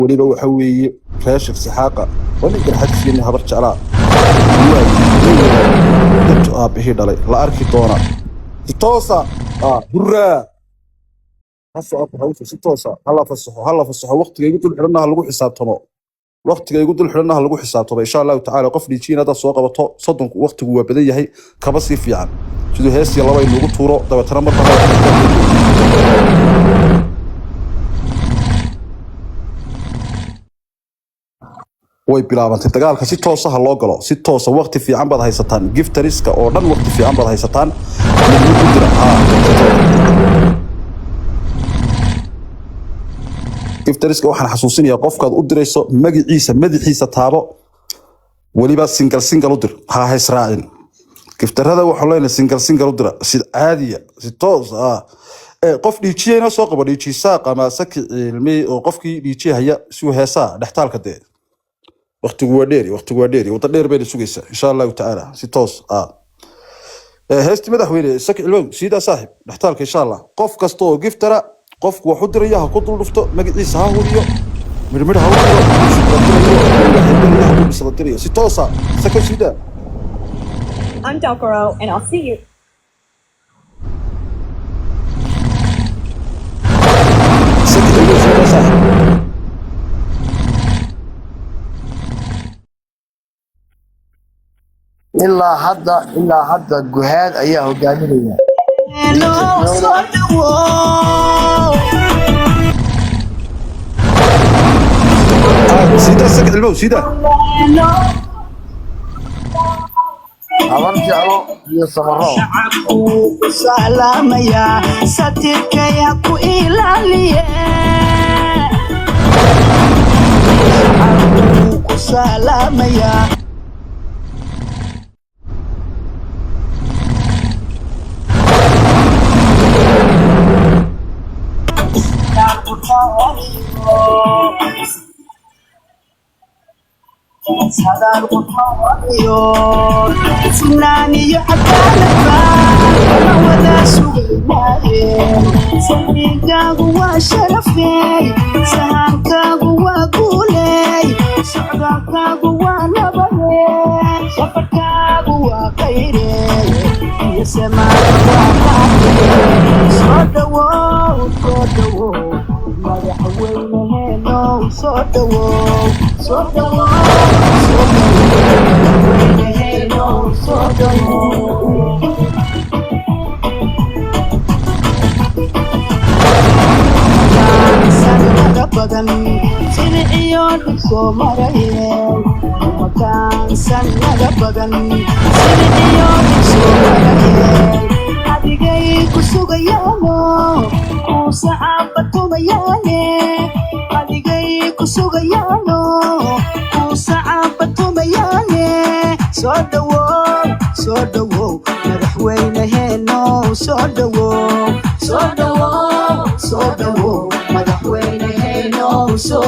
وليبا وحوي راشق سحاقة ونقدر حد فيني هبر جعلاء بهي دالي لا أركي دونا ستوسا هرا هسه هوسه ستوسا هلا فصحوا وقت يقول حرنا لغو حسابتمو وقت يقول حرنا لغو حسابتمو إن شاء الله تعالى قف ديجينا دا سoo qabato صدق وقت هو badan yahay kaba si fiican sidoo heestii laba in lagu tuuro dabeetana marka way bilaabantay dagaalka si toos ah loo galo si toos ah waqti fiican baad haysataan giftariska oo dhan waqti fiican baad haysataan giftariska waxaan xasuusinayaa qofkaad u dirayso magaciisa madaxiisa taabo waliba single u dir ha haysraacin giftarada waxa loo leeyahay single u dira si caadiya si toos ah qof dhiijiyayna soo qabo dhiijisa qama saki ilmi oo qofkii dhiijiyaya si uu heesaa dhaxtaalka dee وقت قواديري وطدير بين سوقيسا ان شاء الله تعالى سيتوس هستي مدحويني سك علوم سيدا صاحب نحتالك ان شاء الله قف كاستو قفترا قف وحدر اياها كدل دفتو مقعيس ها هوريو مرمر ها هوريو سيتوسا سكو سيدا I'm Dokoro and I'll see you. سك علوم سيدا صاحب ilaa hadda guhaad ayaa hogaaminaya سيدا سك علوم سيدا habar jeclo iyo samaro salaamaya satirkaya ku ilaaliye ku salaamaya sadar qotawyo sunani yaqalba wada suuqaye sabigagu wa sharafay sahankagu wa gulay socdaalkagu wa nabade safarkagu wa qayre yasamaadu wa qaade soo dhawo madaxweynaheeno soo dhawo sanada badan siliyo soo marayeen makaan sanada badan siliyo soo marayeen adigay ku sugayaano ku saabatumayaane adigay ku sugayaano ku saabatumayaane soo dhawo madaxweynaheeno soo dhawo madaxweynaheeno soo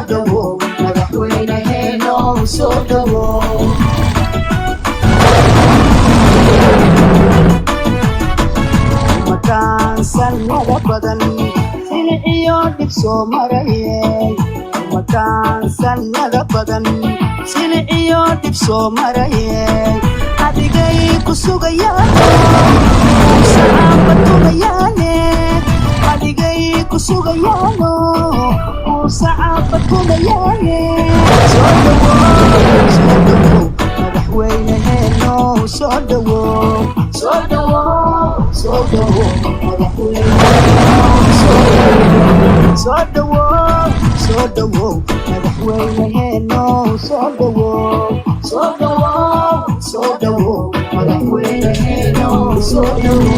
dhawo madaxweynaheeno soo dhawo makaan sanada badan siliyo dhib soo marayeen makaan sanada badan siliyo dhib soo marayeen adigay ku sugayaano ku saabatumayaane adigay ku sugayaano ku saabatumayaane soo dhawo madaxweynaheeno soo dhawo madaxweynaheeno soo dhawo madaxweynaheeno soo dhawo madaxweynaheeno soo dhawo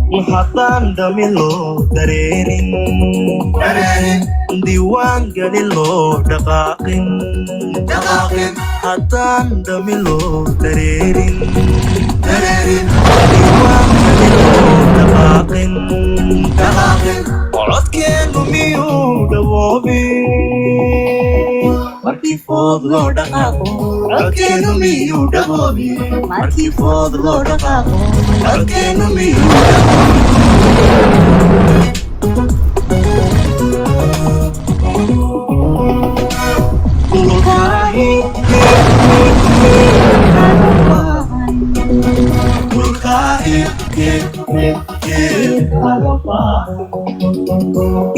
Mahatan damilo darerin diiwaan gali loo dhaqaaqin haddaan dhami loo dareerin diiwaan gali loo dhaqaaqin codkeenu miyuu dhawoobin markii food loo dhaqaaqo codkeenu miyuu dhawoobin markii food loo dhaqaaqo codkeenu miyuu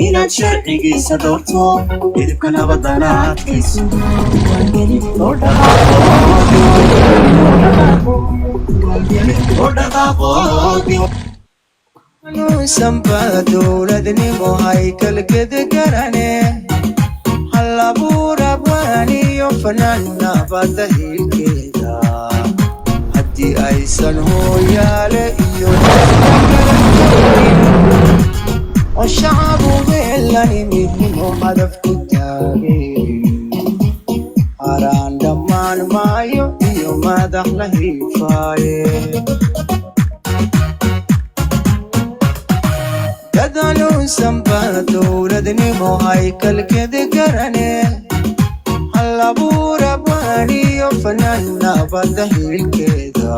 inaad sharcigiisa doorto hilibka nabadana adkayso loo dhaqaaqo nuusanba dowladnimo haykalgeda garane halabuura waaniyo fanaanabada hilkeeda haddii aysan hooyaale iyo oo shacabu weelani midnimo hadaf ku taageen haraan dhammaan maayo iyo madax la hiifaaye dadanuusanba dowladnimo haykalkeda garane halabuura waaniyo fanaanabada hilkeeda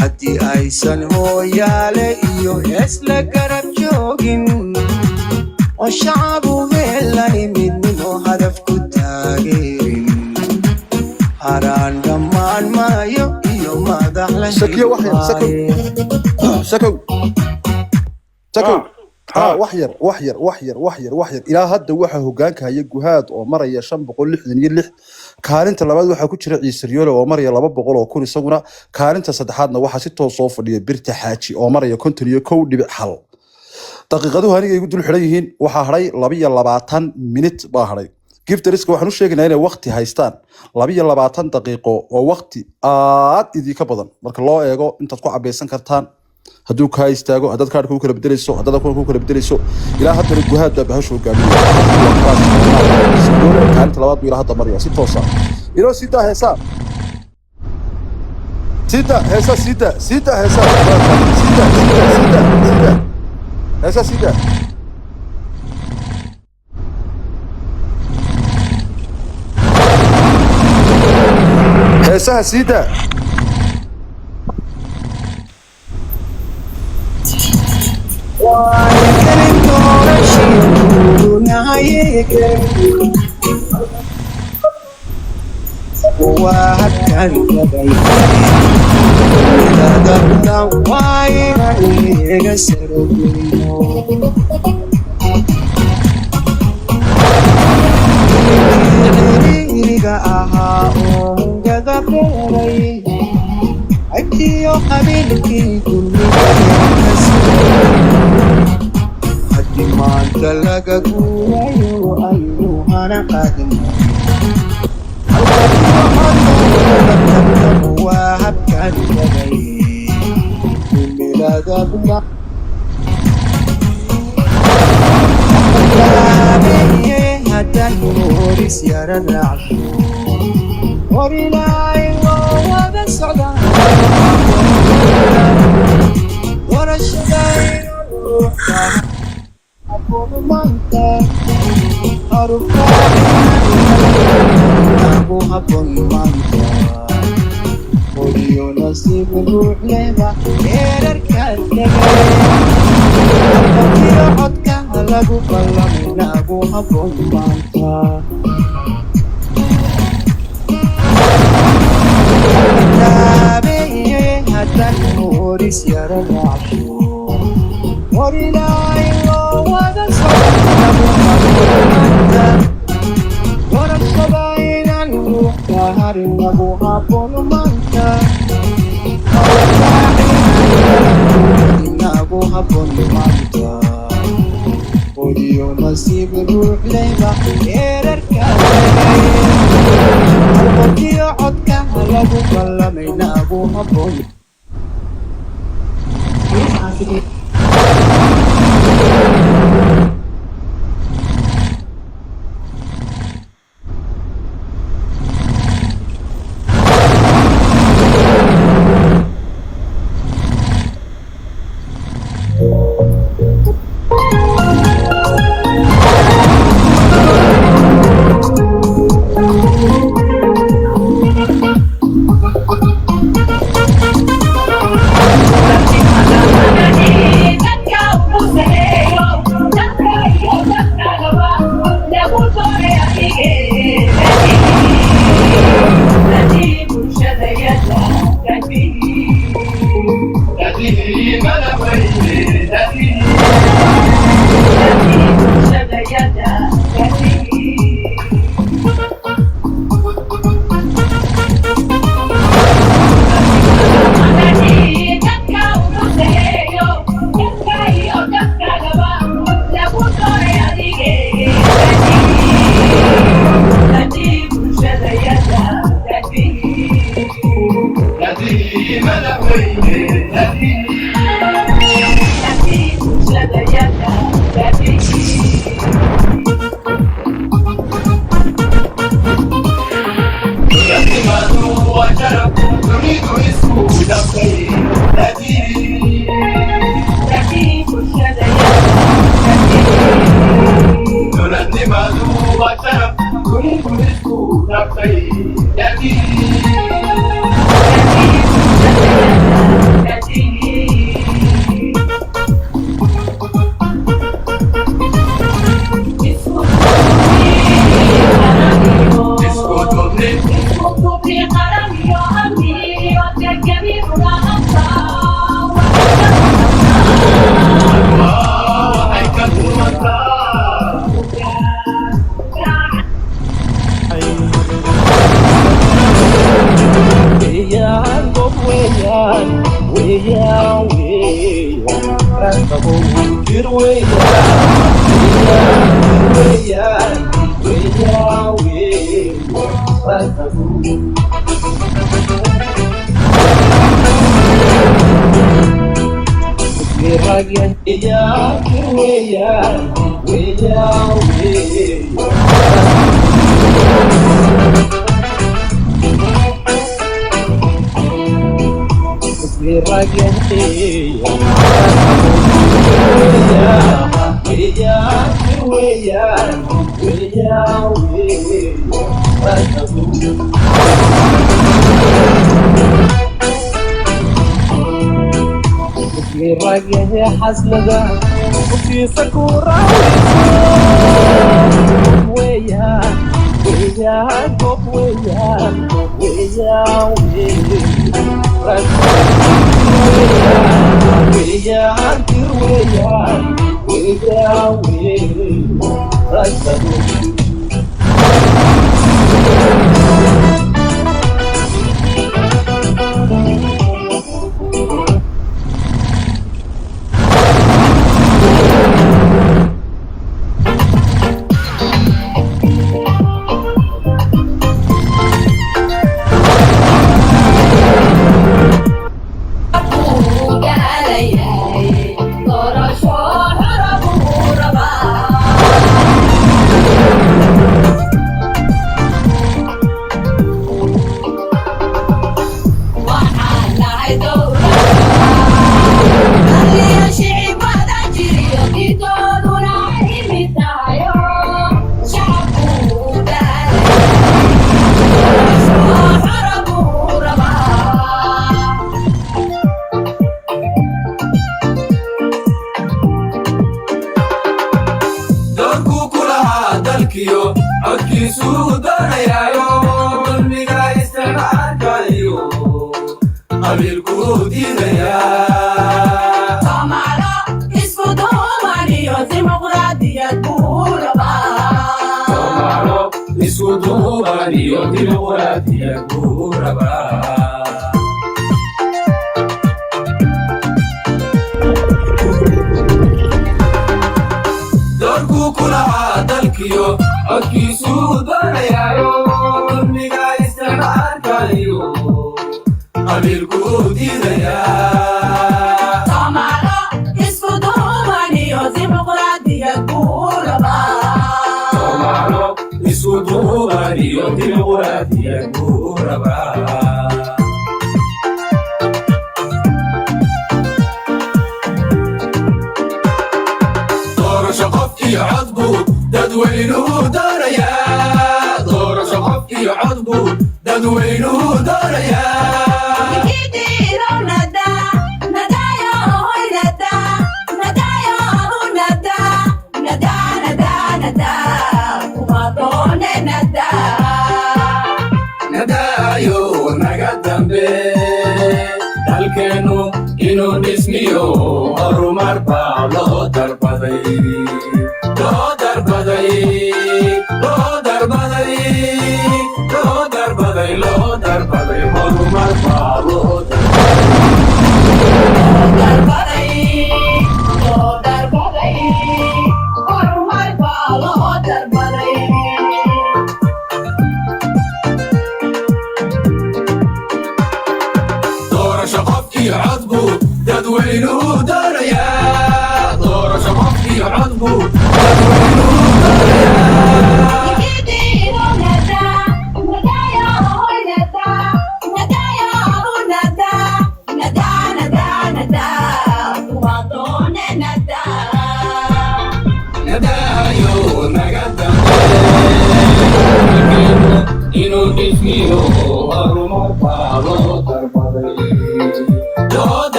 haddii aysan hooyaale iyo heesla garab joogin oo shacabu weelani midnimo hadaf ku taageen haraan dhammaan maayo iyo madax la shakiyo wax yar shakow wax yar ilaa hadda waxa hogaanka haya guhaad oo maraya 566 kaalinta labaad waxa ku jira Ciise Riyoole oo maraya 200,000 isaguna kaalinta saddexaadna waxa si toos soo fadhiya Birta Xaaji oo maraya 51.1 daqiiqaduhu aniga igu dul xiran yihiin waxa haray 22 minute baa haray giftariska waxaan u sheegaynaa inay waqti haystaan 22 daqiiqo oo waqti aad idinka badan marka loo eego intaad ku cabeysan kartaan hadduu kaa istaago haddaad kaadhka u kala bedelayso haddaad kulanka u kala bedelayso ilaa haddana guhaad baa bahasha hogaamiya kaalinta labaad buu ilaa hadda maraya si toosa iloo sida heesaa heesaha sida maanta laga guurayo ayuhana qadmo waa habkan yagay miladabla hadan horis yara raacsho horilaayo wada socda warashadayna manta haruka aku habon manta Oriyo nasib ruux leba erarkan lagay codka lagu ballamina aku habon manta tabiye hadan horis yara raacsho horilaayo wada socda warashadayna ruuxka harinagu habon manta inagu habon manta Oriyo nasib ruux leba erarka halqotiyo codka lagu ballamayna agu habon حسلقة وفي سكورة ويا قب ويا dadweynuhu doonayaa doorasho qofkii codbu inuu dhismiyo horumar baa loo darbaday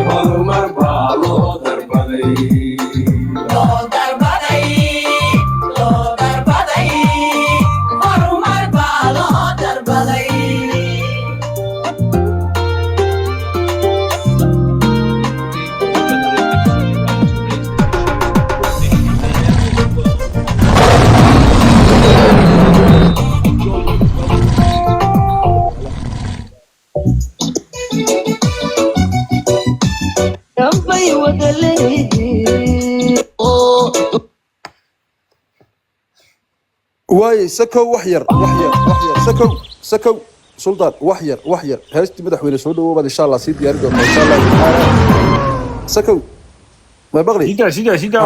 horumar baa loo darbaday واي سكو وحير سكو سلطان وحير هاستي مدحوينه سو دhow baad insha Allah si diyaar doonto insha Allah سكو ما بغلي سيدا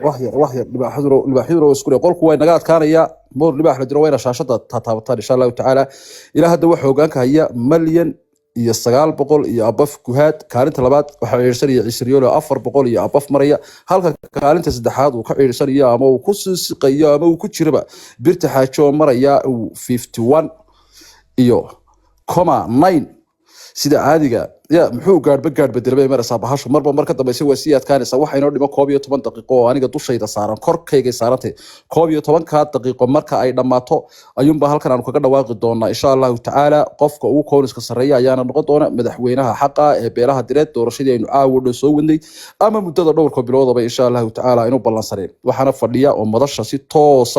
وحير لباحدرو اسكو qolku way naga adkaanaya moor libaax la jiro wayna shaashada taabtaan insha Allah taala ila hadda wax hoggaanka haya malyan iyo 900 iyo abaf guhaad kaalinta labaad waxa ciirsanaya Cisriyoolo 400 iyo abaf maraya halka kaalinta saddexaad uu ka ciirsanaya ama uu ku siqayo ama uu ku jiraba birta xaajo maraya 51 iyo 9 sida caadiga ya muxuu gaadhba delbay marasa bahashu marba marka dambeysay waa si adkaanaysa waxa inoo dhimo 12 daqiiqo oo aniga dushayda saaran korkayga saarantay 12 ka daqiiqo marka ay dhamaato ayuunba halkan aan kaga dhawaaqi doonaa insha Allah taala qofka uu kooniska sareeya ayaana noqon doona madaxweynaha xaqa ee beelaha direed doorashadii aynu caawdo soo wadnay ama muddada dhowrka biloodaba insha Allah taala inuu ballansaneen waxaana fadhiya oo madasha si toos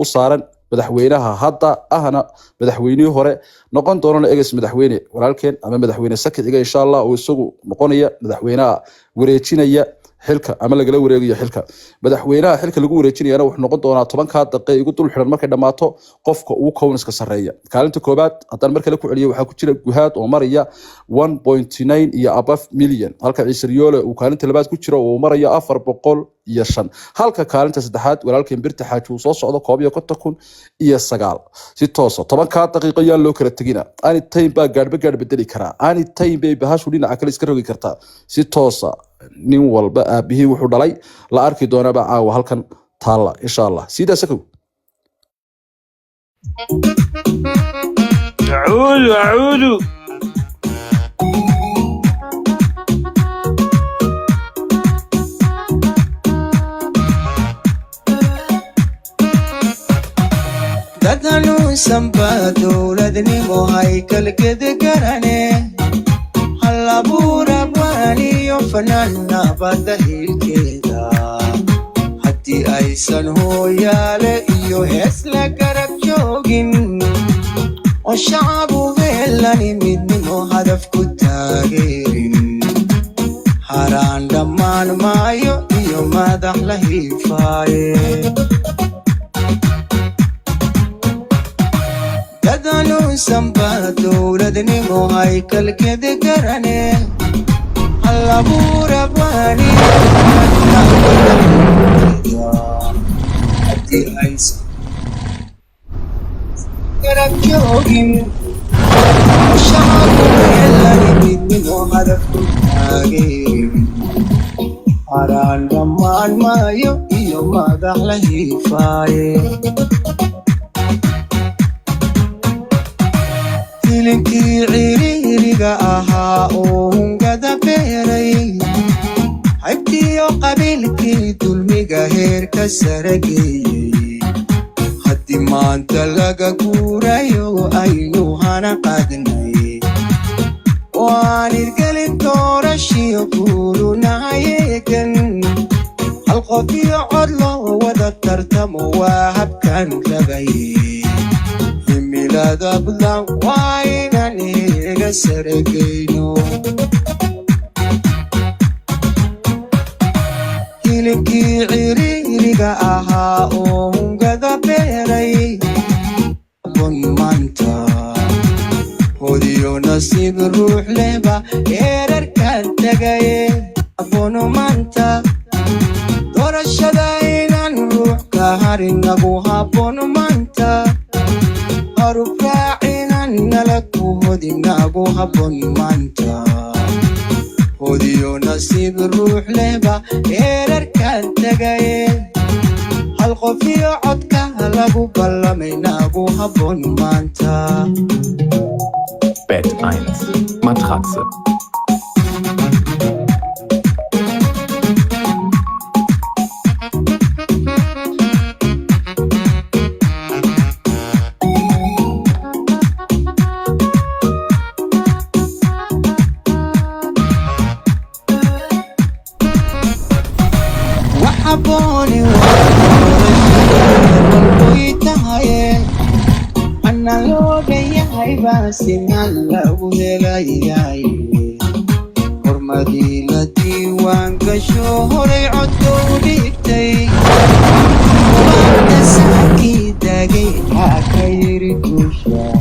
u saaran madaxweynaha hadda ahna madaxweynihii hore noqon doona eegas madaxweyne walaalkeen ama madaxweyne sakiga insha Allah oo isagu noqonaya madaxweynaha wareejinaya xilka ama laga wareegayo xilka madaxweynaha xilka lagu wareejinayana wuxuu noqon doonaa 10 daqiiqo igu dul xiran markay dhamaato qofka uu kooniska sareeya kaalinta koobaad haddana marka la ku celiyo waxa ku jira guhaad oo maraya 1.9 iyo above million halka Cisriyoolo uu kaalinta labaad ku jiro oo maraya 405 halka kaalinta saddexaad walaalkeen birta xaaji uu soo socdo 150 iyo 9 si toos ah 10 daqiiqo yaan loo kala tagina ani time baa gaadhba bedeli kara ani time bay bahashu dhinaca kale iska rogi kartaa si toos ah nin walba aabihii wuxuu dhalay la arki doonaba caawa halkan taala insha Allah sida sakow أعوذ dadanu samba dowladnimo haykal gedegarane halabuura baaniyo fanaana badda hilkeeda haddii aysan hooyaale iyo hees la garab joogin oo shacabu heelani midnimo hadaf ku taageerin haraan dhammaan maayo iyo madax la hiifaaye dadanu samba dowladnimo haykal gedegarane halabuura baaniyo haddii aysan garab joogin oo shacabu heelani midnimo hadaf ku taageerin haraan dhammaan maayo iyo madax la hiifaaye filinkii ciriiriga ahaa oo hungada beeray haybtiyo qabiilkii dulmiga heerka sare geeyey haddii maanta laga guurayo aynu hana qaadnay oo aan irgelin doorashiyo guulunahayeegan hal qof iyo cod loo wada tartamo waa habkan labaye himilada buntland waa inaan iga sare geyno filinkii ciriiriga ahaa oo hungada beeray maanta ruux lehba heerarkan tagaye haboono maanta doorashada inaan ruux ka harin nagu haboono maanta harub raacinan nala ku hodin nagu haboon maanta hodiyo nasiib ruux lehba heerarkan tagaye hal qof iyo codka lagu ballamay nagu haboon maanta Bett 1. Matratze. وحبوني ويتهايه أنا لو جاي بس نلا وهلاي حرمتي التي وانكشور عدو ديتي وانت ساكي داقي حكير كوشا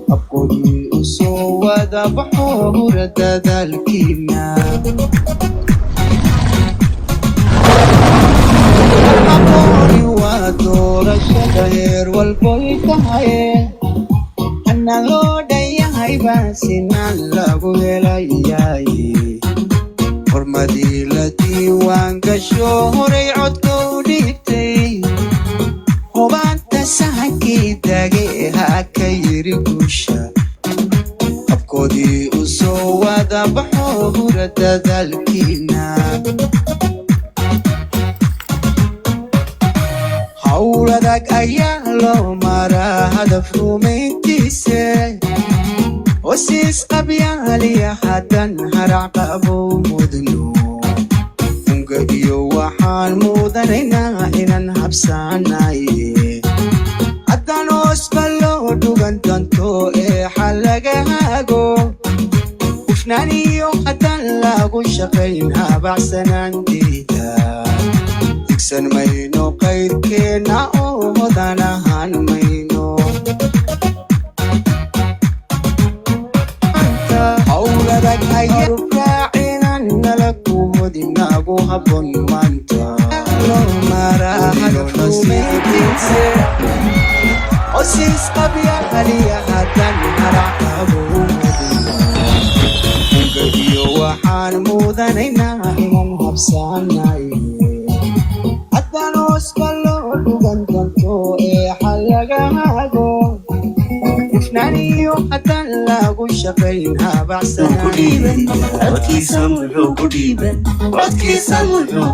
أبقولي أسود بحور دالكينا أبقولي ودور الشهر والبيتهاي أنا لو دايهاي بس نلا وهلاي حرمتي التي وانكشور عدو ديتي وانت ساكي داقي حكير كوشا أبقولي أسود بحور دالكينا hawladag ayaa loo maraa hadaf rumayntiise hosiis qabyaaliya haddan harac qabo mudno unga iyo waxaan mudanaynaa inaan habsanaye haddan hoosba loo dhugan danto ee xalaga hago hufnaan iyo haddan lagu shaqayn habacsanaanteeda san mayno qayrkeena oo hodan ahaan mayno hawladag ayaa raacinan nala ku hodin nagu haboon maanta loo maraa hadafrumaytiise hosiis qabyaaliya haddan harac qabo unga iyo waxaan mudanaynaa inaan habsanaye ifnaaniyo haddaan lagu shaqayn codkiisa muxuu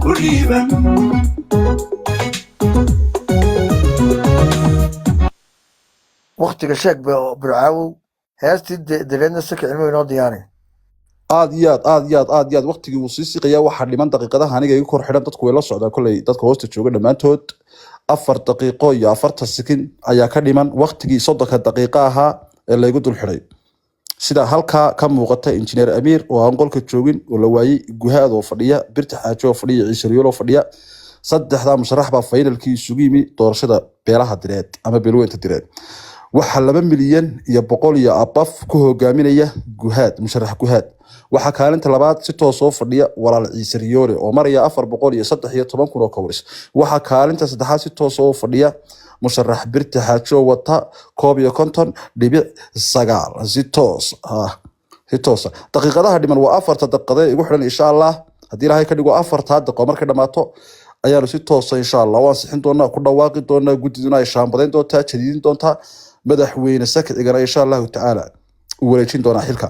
ku dhiiban waqtiga sheeg burcaawow heestii dareedna saka cilmo inoo diyaari aad iyo aad waqtigii wuu sii siqayaa waxaa dhiman daqiiqadaha aniga iga kor xidhan dadku way la socdaan kolley dadka hoosta jooga dhammaantood 4 daqiiqo iyo 40 sekin ayaa ka dhiman waqtigii 30 daqiiqo ahaa ee laygu dul xidhay sida halkaa ka muuqata injineer Amiir oo aan qolka joogin oo la waayay guhaad oo fadhiya birta xaajo oo fadhiya ciise riyool oo fadhiya saddexda musharax baa finalkii isugu yimi doorashada beelaha direed ama beelweynta direed waxa 2 milyan iyo 100 iyo abaf ku hogaaminaya guhaad musharax guhaad waxa kaalinta labaad si toos oo fadhiya walaal ciise riyoole oo maraya 413 kun oo kawris waxa kaalinta saddexaad si toos oo fadhiya musharax birta xaajo wata 1.9 si toos daqiiqadaha dhiman waa 4 daqiiqado igu xiran insha Allah hadii Ilaahay ka dhigo 4 daqiiqo marka dhamaato ayaanu si toos ah insha Allah waan sixin doonaa ku dhawaaqi doonaa gudiduna ay shaambadeyn doontaa jadiidin doontaa madaxweyne sakcigana insha Allah ta'ala u wareejin doonaa xilka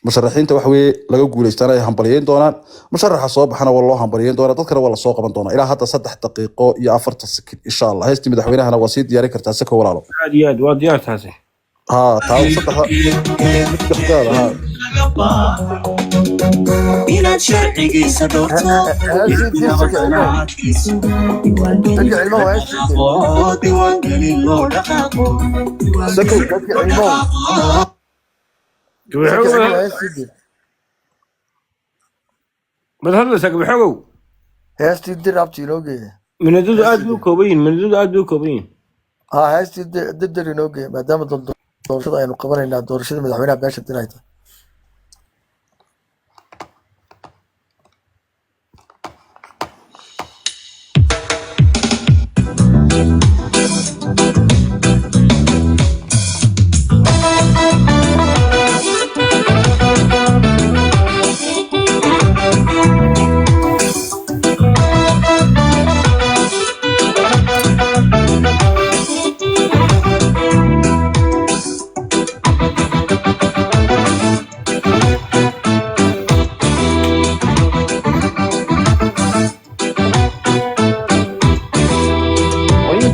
musharaxiinta wax weey laga guuleystaan ay hambalyeyn doonaan musharaxa soo baxana waa loo hambalyeyn doonaa dadkana waa la soo qaban doonaa ilaa hadda 3 daqiiqo iyo 40 sekin insha Allah heesti madaxweynahana waa sii diyaarin kartaa sako walaalo aad iyo aad waa diyaar taasi taas inaad sharcigiisa dhowrto diiwaangelin loo dhaqaaqo madhadla sakabaxogow heestii dir abti inoo geeya minadadu aad buu kooban yihiin heestii dir inoo geeya maadaama danto doorashada aynu qabanaynaa doorashada madaxweynaha beesha dirayta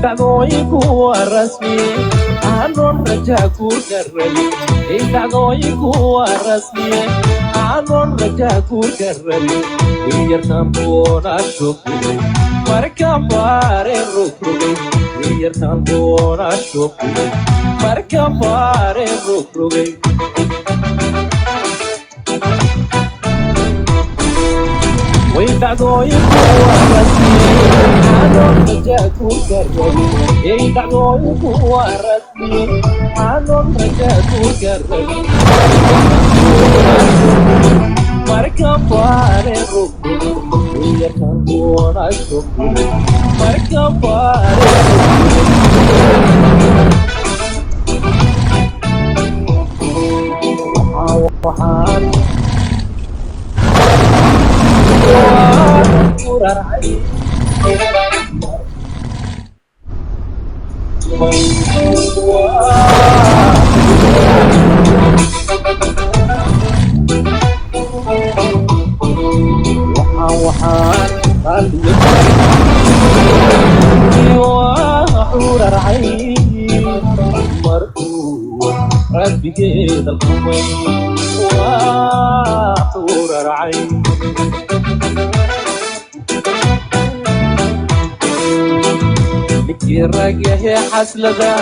دعويكوا الرسمي عنون رجاكوا كرمي دعويكوا الرسمي عنون رجاكوا كرمي ويرتمون الشكر مركب باري الركرمي ويرتمون الشكر مركب باري الركرمي ويدعويكوا الرسمي عنون رجاكوا كرمي دعويكوا الرسمي عنون رجاكوا كرمي مركب باري الركرمي ويرتمون الشكر مركب باري الركرمي ربي جيد القمين وحور العين لكي الرقيه حسلدا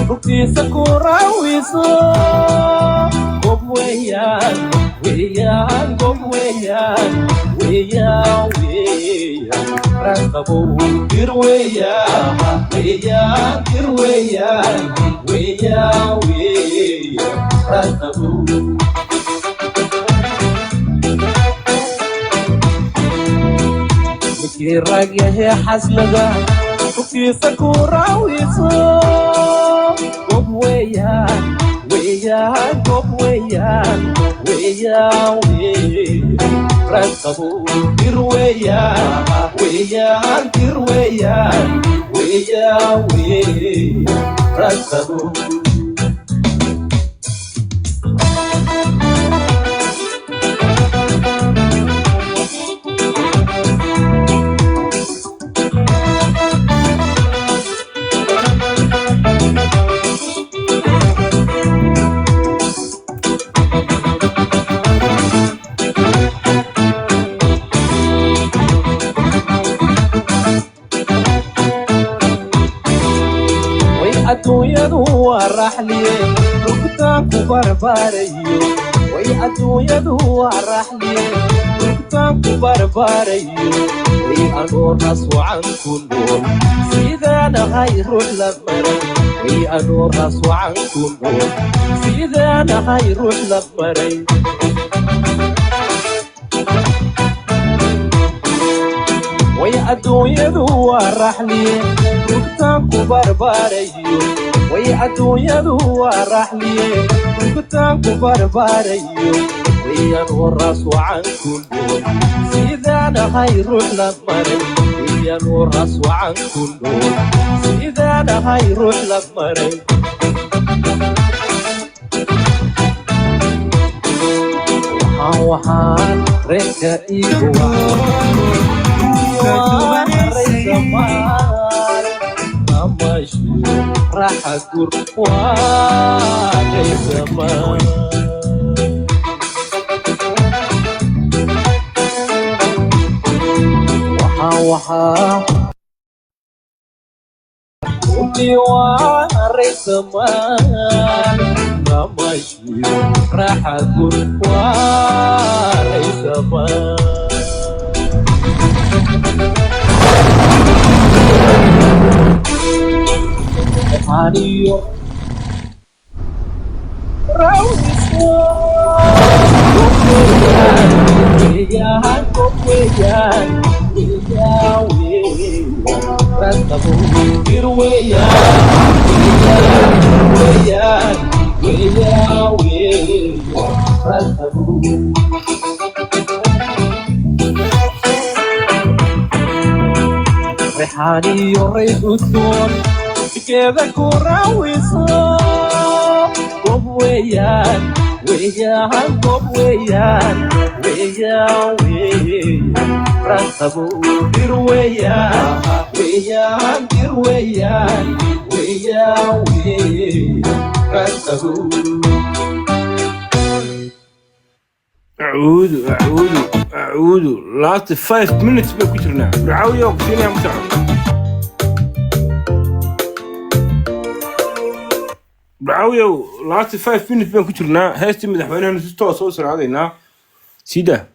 وفي سكورة ويصاب قم ويان ويان قم ويان ويان ويان رقبو دير ويان ويان دير ويان ويان ويان رقبو لكي الرقيه حسلدا وفي سكورة ويصاب قم ويان ويان قم ويان ويان ويان رقبو دير ويان ويان دير ويان ويان ويان رقبو الرحلي ركتاك برباريو وي أدويدو الرحلي ركتاك برباريو وي أنور نسو عن كنور سيدانا غير لبمري وي أنور نسو عن كنور سيدانا غير لبمري وي أدويدو الرحلي ركتاك برباريو وي أدويدو الرحلي ركتاك برباريو وي أنور راسو عن كنور سيدانا غير لبمري وي أنور راسو عن كنور سيدانا غير لبمري وحان ريكا إيقوا راح أقول واقعي زمان وحا ودي واري زمان ما ماشي راح أقول واقعي زمان Mario rawiso weeyaan qof weeyaan rastabu dir weeyaan rastabu ريحاني يريد الدون كذا كراويسو قب ويان قب ويان رتبو دير ويان دير ويان رتبو أعود last 5 minutes بكترنا رعاوية وقتين يا متعب رعاوية last 5 minutes بكترنا هاستي مدحوينها نسيستو أصوصر علينا سيدا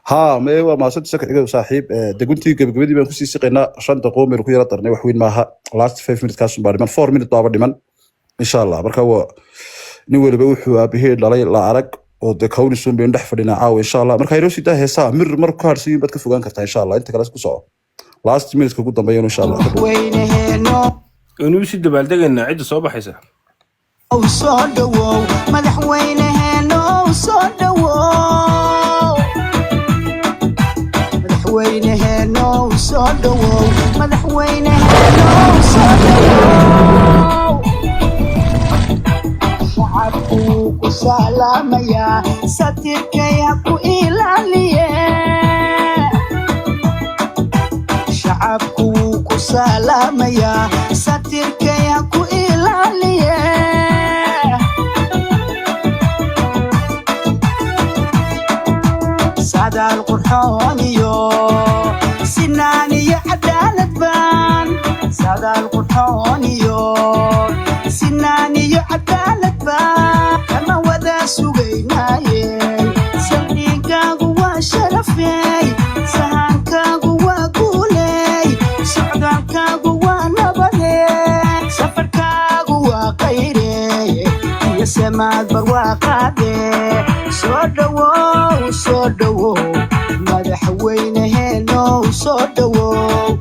ها ما هو ما صدق سكر صاحب دقنتي قبل بان كسي سقينا شان دقوم ku yara darnay wax weyn maaha last 5 minutes kaas baa dhiman 4 minutes baa dhiman insha Allah marka waa nin waliba wuxuu aabahee dhalay la arag oo de kawni soo been dhex fadhina caaw insha Allah marka ayro sida heesaa mir mar ku harsiin bad ka fogaan kartaa insha Allah inta kale isku soo last minutes ku dambeeyay insha Allah inuu si dabaaldegayna cid soo baxaysa oo soo dhawow madaxweynaheena oo soo dhawow madaxweynaheena oo soo dhawow madaxweynaheena oo soo dhawow shacabku ku salaamaya satirkaya ku ilaaliye shacabku ku salaamaya satirkaya ku ilaaliye sada القرحان يو سناني عدالة بان sada القرحان يو سناني عدالة بان كما وذا سوغيناي سلقيقاق وشرفي سهانكاق وقولي سعدالكاق ونبلي سفركاق وقيري يسماد برواقادي soo dhawow madaxweynaheena soo dhawow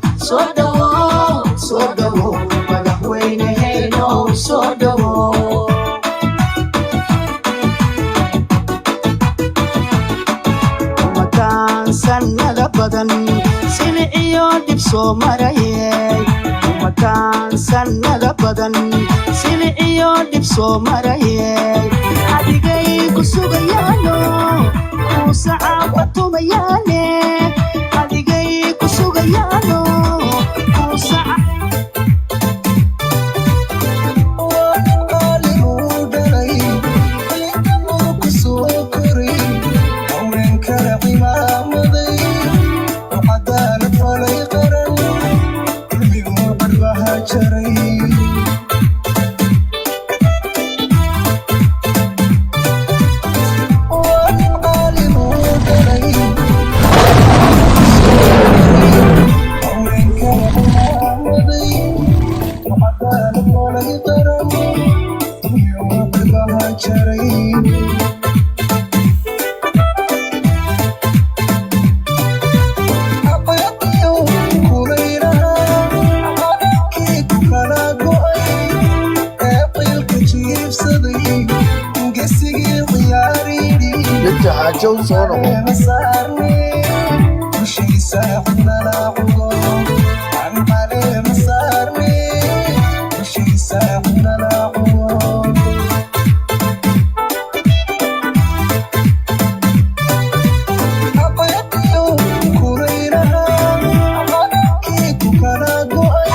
madaxweynaheena soo dhawow umataan sanada badan sili iyo dib soo marayay umataan sanada badan sili iyo dib soo marayay adigay ku sugayaano ساعة وطمياني أدقي كسوغيانو ساعة وقالي ودري لكنو كسوكري عمرين كرعي ما مضي وعدالة ولي قرن قلبي وعربها جري جو صورة وشي ساعدنا نعوض عن عليه مسارني وشي ساعدنا نعوض أطيقي كورينها كيكو كلا قوي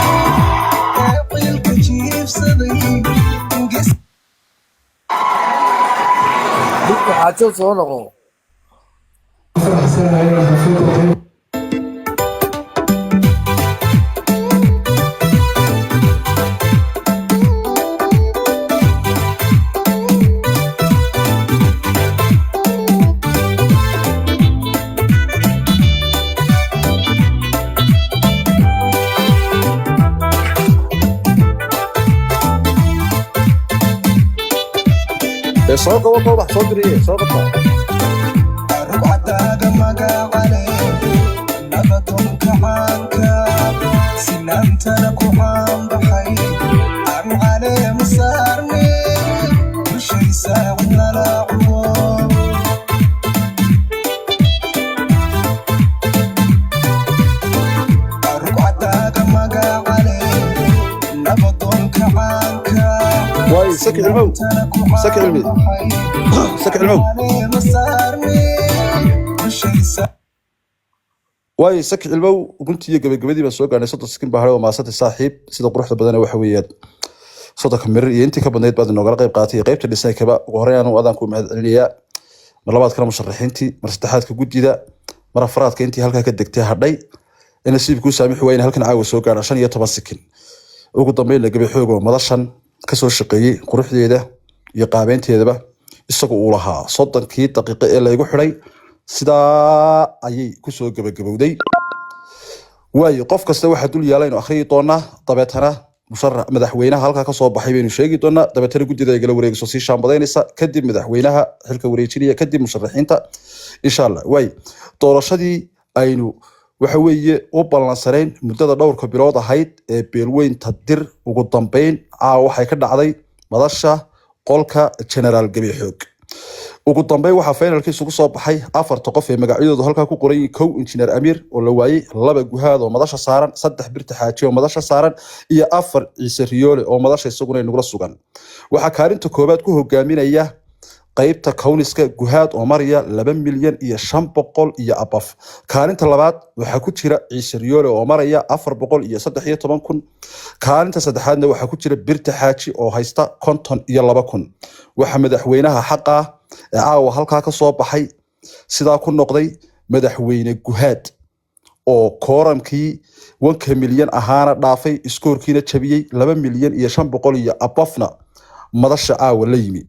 أطيل كجيب صدي دكتور حاجة صورة سوق وطوبح صدري سوق rugcadaaga magacale nabadon kacaanka sinaantana ku caanbaxay aan caleema saarne dushaysa wadnala cuwo rugcadaaga magacale nabadon kacaanka واي سكع المو سكع المي سكع المو caleema saarne dushaysa واي سكع المو قلت يا قبل بس سوق انا صوت سكن بحر وما صوت صاحب سيده قروحda badan waxa weeyaan صوتك مر iyo intii ka badneed baad inooga qayb qaatay qaybta dhisay kaba ugu horeeyaan oo adan ku mahad celinayaa mar labaad kala musharaxiintii mar saddexaadka gudida mar afraadka intii halka ka degtay hadhay in nasiibku saamix weyn halkan caawa soo gaar 15 sekin ugu dambeyn la gabay xoog oo madashan ka soo shaqeeyay quruxdeeda iyo qaabeynteedaba isagoo uu lahaa 30 daqiiqo ee la igu xiray sidaa ayay ku soo gabagabowday waayo qof kasta waxa dul yaalay inuu akhriyo doona dabeetana musharax madaxweynaha halka ka soo baxay baynu sheegi doona dabeetana gudida ay gala wareegso si shaambadeynaysa kadib madaxweynaha xilka wareejinaya kadib musharaxiinta insha Allah way doorashadii aynu waxa weeye u balansareyn muddada dhowrka bilood ahayd ee beelweynta dir ugu dambeyn waxay ka dhacday madasha qolka General Gabi Xoog ugu dambeyn waxa finalkiisu ku soo baxay afarta qof ee magacyadoodu halka ku qoran yihiin kow injineer Amir oo la waayay laba guhaad oo madasha saaran saddex birta xaaji oo madasha saaran iyo afar Ciise Riyoole oo madasha isaguna inagula sugan waxa kaarinta koobaad ku hogaaminaya qaybta kawniska guhaad oo mariya 2 milyan iyo 500 iyo abaf kaalinta labaad waxa ku jira Ciise Riyoole oo maraya 413 kun kaalinta saddexaadna waxa ku jira birta xaaji oo haysta 52 kun waxa madaxweynaha xaqa caawa halka ka soo baxay sidaa ku noqday madaxweyne guhaad oo kooramkii 1 milyan ahaana dhaafay iskoorkiina jabiyay 2 milyan iyo 500 iyo abafna madasha caawa la yimi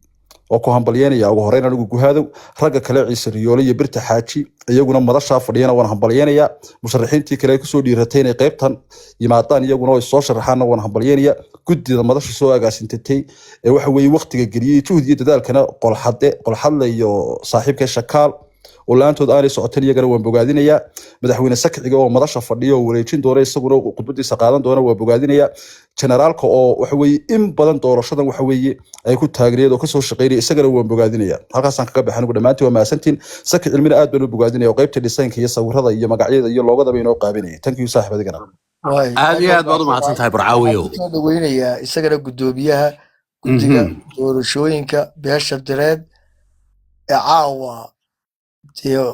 oo ku hambalyeynaya ugu horeyn anigu guhaadow ragga kale Ciise Riyoole iyo birta xaaji iyaguna madasha fadhiyana waan hambalyeynaya musharaxiintii kale ku soo dhiiratay inay qaybtan yimaadaan iyaguna oo soo sharaxaan waan hambalyeynaya gudida madasha soo agaasintay ee waxa weeye waqtiga geliyay juhud iyo dadaalkana qolxadle iyo saaxiibka shakaal oo laantood aanay socoteen iyagana waan bogaadinaya madaxweyne sakciga oo madasha fadhiyo wareejin doona isaguna khudbadiisa qaadan doona waan bogaadinaya generaalka oo waxa weeye in badan doorashadan waxa weeye ay ku taageereen oo ka soo shaqeynay isagana waan bogaadinaya halkaas aan kaga baxan ugu dhamaantii waa maasantiin sakci cilmina aad baan u bogaadinaya qaybta design-ka iyo sawirada iyo magacyada iyo loogadaba inoo qaabinay thank you saaxiib adigana aad iyo aad baad u mahadsantahay barcaawiyo soo dhaweynayaa isagana gudoomiyaha guddiga doorashooyinka beesha direed ee caawa iyo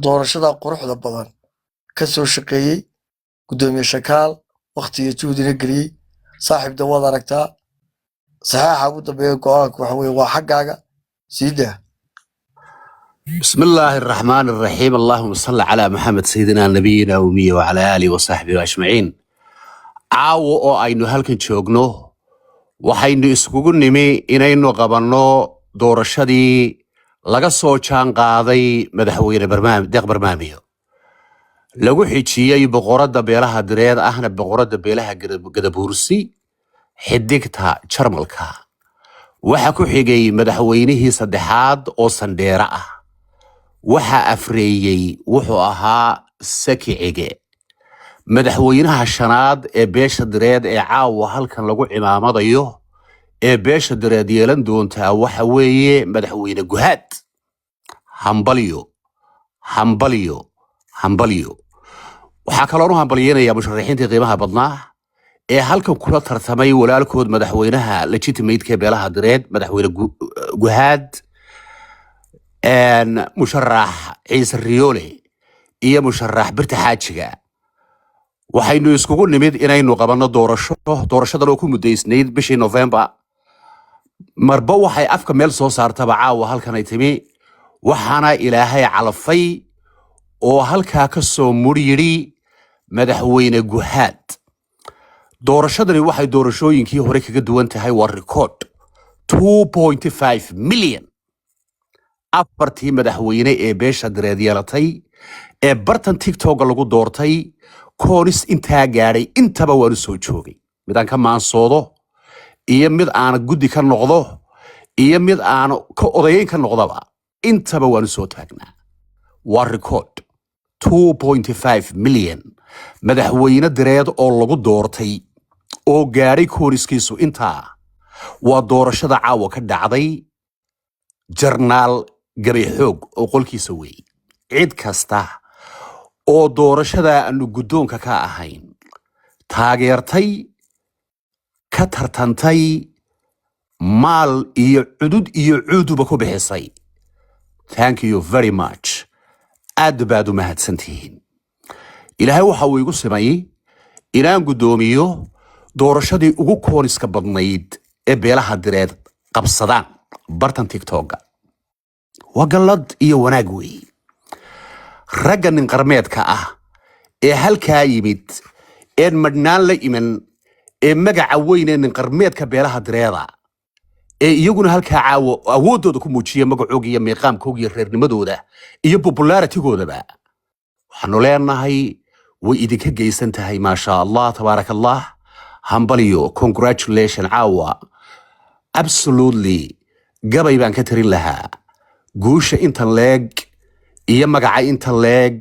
doorashada quruxda badan ka soo shaqeeyay gudoomiye shakaal waqtiga juhdina geliyay saaxiib dawad aragtaa saxaaxa ugu dambeeya go'aanka waxa weeye waa xaggaaga siida بسم الله الرحمن الرحيم اللهم صل على محمد سيدنا نبينا ومية وعلى آله وصحبه أجمعين caawo oo aynu halkan joogno waxaynu iskugu nimi inaynu qabanno doorashadii laga soo jaan qaaday madaxweyne deeq barnaamijyo lagu xijiyay boqorada beelaha direed ahna boqorada beelaha gadabuursi xidigta jarmalka waxa ku xigay madaxweynihii saddexaad oo sandheera ah waxa afreeyay wuxuu ahaa sakicige madaxweynaha shanaad ee beesha direed ee caawa halkan lagu cimaamadayo ee beesha direed yeelan doontaa waxa weeye madaxweyne guhaad hambalyo waxaa kaloo u hambalyeynayaa musharaxiintii qiimaha badnaa ee halkan kula tartamay walaalkood madaxweynaha legitimate-ka ee beelaha direed madaxweyne guhaad musharax ciise riyoole iyo musharax birta xaajiga waxaynu iskugu nimid inaynu qabanno doorashadan oo ku mudaysnayd bishii November marba waxay afka meel soo saartaba caawa halkan ay timi waxaana ilaahay calafay oo halkaa ka soo muriyiri madaxweyne guhaad doorashadani waxay doorashooyinkii hore kaga duwan tahay waa record 2.5 milyan afartii madaxweyne ee beesha direed yeelatay ee bartan TikTok lagu doortay koonis intaa gaadhay intaba waanu soo joogay mid aan ka maansoodo iyo mid aan guddi ka noqdo iyo mid aan ka odayeyn ka noqdaba intaba waanu soo taagnaa waa record 2.5 milyan madaxweyne direed oo lagu doortay oo gaadhay kooriskiisu intaa waa doorashada caawa ka dhacday jarnaal gabay xoog oo qolkiisa weey cid kasta oo doorashada aanu guddoonka ka ahayn taageertay ka tartantay maal iyo cudud iyo cuuduba ku bixisay thank you very much aad baad u mahadsantihiin ilaahay waxa uu igu simayay inaan guddoomiyo doorashadii ugu kooniska badnayd ee beelaha direed qabsadaan bartan tiktoka waa gallad iyo wanaag weey ragga nin qarmeedka ah ee halkaa yimid een madhnaan la iman ee magaca weyn ee nin qarmeedka beelaha direeda ee iyaguna halkaa caawo awooddooda ku muujiya magacooga iyo miiqaamkooga iyo reernimadooda iyo popularitygoodaba waxaanu leenahay way idinka geysan tahay maasha allah tabaaraka allah hambaliyo congratulation caawa absolutely gabay baan ka tarin lahaa guusha intan leeg iyo magaca intan leeg